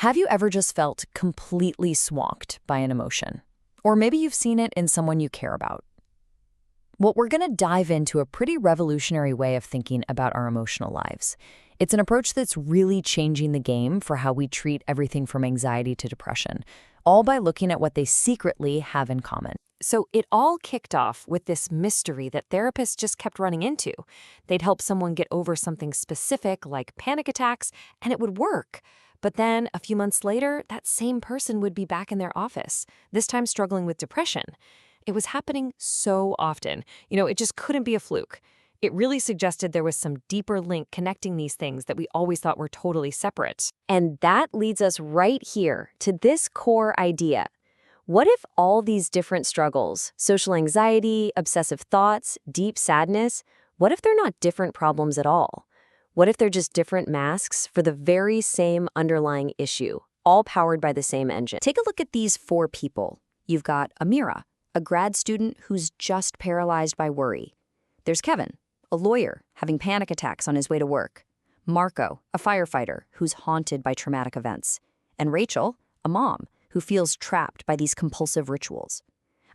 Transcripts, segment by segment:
Have you ever just felt completely swamped by an emotion? Or maybe you've seen it in someone you care about. Well, we're going to dive into a pretty revolutionary way of thinking about our emotional lives. It's an approach that's really changing the game for how we treat everything from anxiety to depression, all by looking at what they secretly have in common. So it all kicked off with this mystery that therapists just kept running into. They'd help someone get over something specific like panic attacks, and it would work. But then a few months later, that same person would be back in their office, this time struggling with depression. It was happening so often. It just couldn't be a fluke. It really suggested there was some deeper link connecting these things that we always thought were totally separate. And that leads us right here to this core idea. What if all these different struggles, social anxiety, obsessive thoughts, deep sadness, what if they're not different problems at all? What if they're just different masks for the very same underlying issue, all powered by the same engine? Take a look at these four people. You've got Amira, a grad student who's just paralyzed by worry. There's Kevin, a lawyer having panic attacks on his way to work. Marco, a firefighter who's haunted by traumatic events. And Rachel, a mom who feels trapped by these compulsive rituals.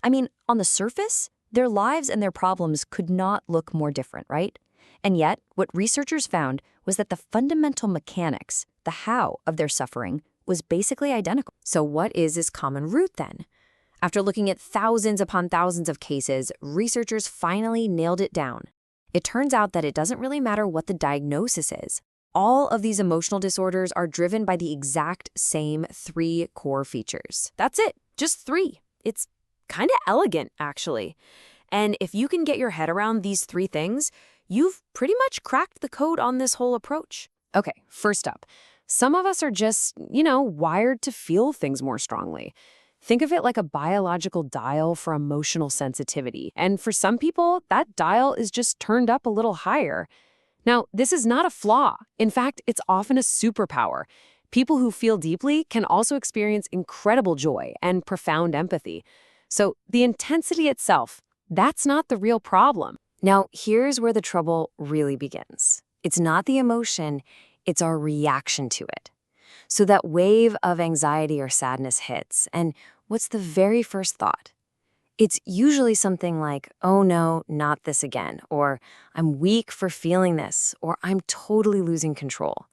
I mean, on the surface, their lives and their problems could not look more different, right? And yet, what researchers found was that the fundamental mechanics, the how of their suffering, was basically identical. So what is this common root then? After looking at thousands upon thousands of cases, researchers finally nailed it down. It turns out that it doesn't really matter what the diagnosis is. All of these emotional disorders are driven by the exact same three core features. That's it, just three. It's kind of elegant, actually. And if you can get your head around these three things, you've pretty much cracked the code on this whole approach. Okay, first up, some of us are just, wired to feel things more strongly. Think of it like a biological dial for emotional sensitivity. And for some people, that dial is just turned up a little higher. Now, this is not a flaw. In fact, it's often a superpower. People who feel deeply can also experience incredible joy and profound empathy. So the intensity itself, that's not the real problem. Now, here's where the trouble really begins. It's not the emotion, it's our reaction to it. So that wave of anxiety or sadness hits, and what's the very first thought? It's usually something like, oh no, not this again, or I'm weak for feeling this, or I'm totally losing control.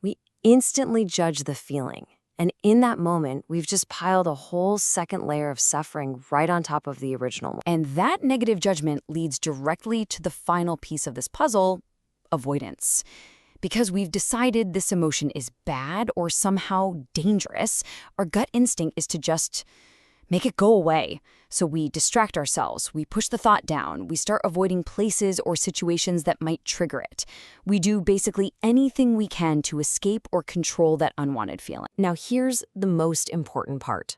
We instantly judge the feeling, and in that moment, we've just piled a whole second layer of suffering right on top of the original one. And that negative judgment leads directly to the final piece of this puzzle, avoidance. Because we've decided this emotion is bad or somehow dangerous, our gut instinct is to just make it go away. So we distract ourselves, we push the thought down, we start avoiding places or situations that might trigger it. We do basically anything we can to escape or control that unwanted feeling. Now here's the most important part.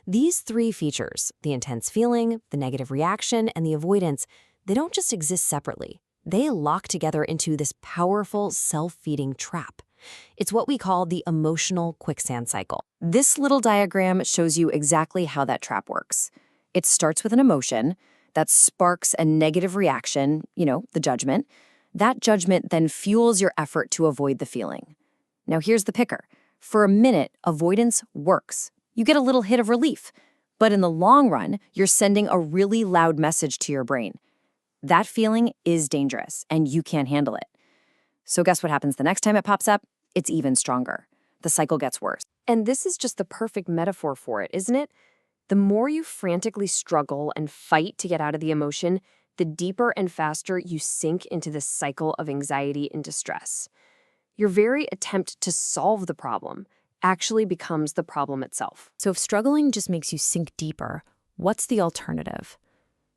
These three features, the intense feeling, the negative reaction, and the avoidance, they don't just exist separately. They lock together into this powerful self-feeding trap. It's what we call the emotional quicksand cycle. This little diagram shows you exactly how that trap works. It starts with an emotion that sparks a negative reaction, the judgment. That judgment then fuels your effort to avoid the feeling. Now here's the picker. For a minute, avoidance works. You get a little hit of relief. But in the long run, you're sending a really loud message to your brain. That feeling is dangerous, and you can't handle it. So guess what happens the next time it pops up? It's even stronger. The cycle gets worse. And this is just the perfect metaphor for it, isn't it? The more you frantically struggle and fight to get out of the emotion, the deeper and faster you sink into this cycle of anxiety and distress. Your very attempt to solve the problem actually becomes the problem itself. So if struggling just makes you sink deeper, what's the alternative?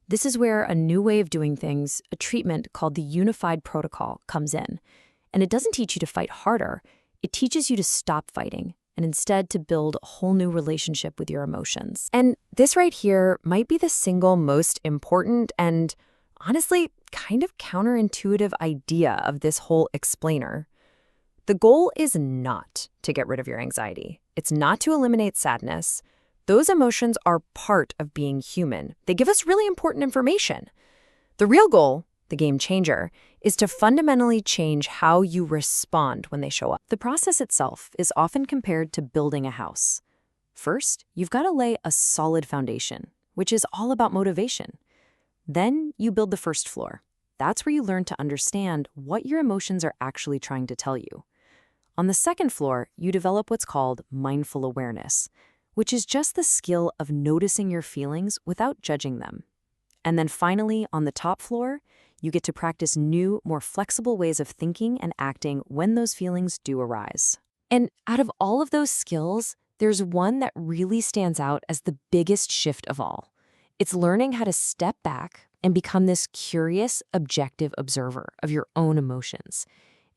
This is where a new way of doing things, a treatment called the unified protocol, comes in. And it doesn't teach you to fight harder. It teaches you to stop fighting and instead to build a whole new relationship with your emotions. And this right here might be the single most important and, honestly, kind of counterintuitive idea of this whole explainer. The goal is not to get rid of your anxiety. It's not to eliminate sadness. Those emotions are part of being human. They give us really important information. The real goal the game changer, is to fundamentally change how you respond when they show up. The process itself is often compared to building a house. First, you've got to lay a solid foundation, which is all about motivation. Then you build the first floor. That's where you learn to understand what your emotions are actually trying to tell you. On the second floor, you develop what's called mindful awareness, which is just the skill of noticing your feelings without judging them. And then finally, on the top floor, you get to practice new, more flexible ways of thinking and acting when those feelings do arise. And out of all of those skills, there's one that really stands out as the biggest shift of all. It's learning how to step back and become this curious, objective observer of your own emotions,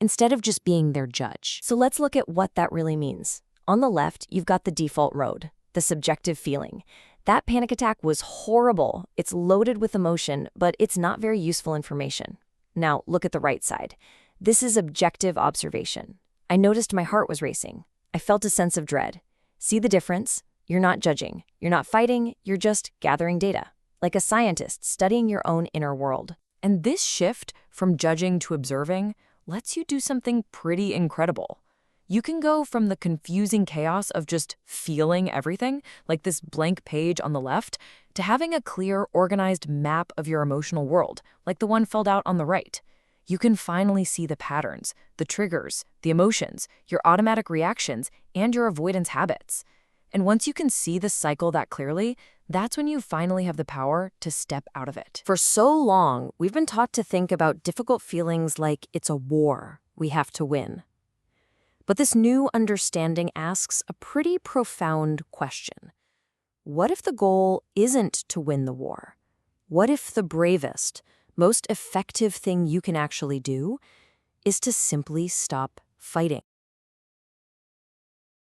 instead of just being their judge. So let's look at what that really means. On the left, you've got the default road, the subjective feeling. That panic attack was horrible. It's loaded with emotion, but it's not very useful information. Now, look at the right side. This is objective observation. I noticed my heart was racing. I felt a sense of dread. See the difference? You're not judging. You're not fighting. You're just gathering data, like a scientist studying your own inner world. And this shift from judging to observing lets you do something pretty incredible. You can go from the confusing chaos of just feeling everything, like this blank page on the left, to having a clear, organized map of your emotional world, like the one filled out on the right. You can finally see the patterns, the triggers, the emotions, your automatic reactions, and your avoidance habits. And once you can see the cycle that clearly, that's when you finally have the power to step out of it. For so long, we've been taught to think about difficult feelings like it's a war we have to win. But this new understanding asks a pretty profound question. What if the goal isn't to win the war? What if the bravest, most effective thing you can actually do is to simply stop fighting?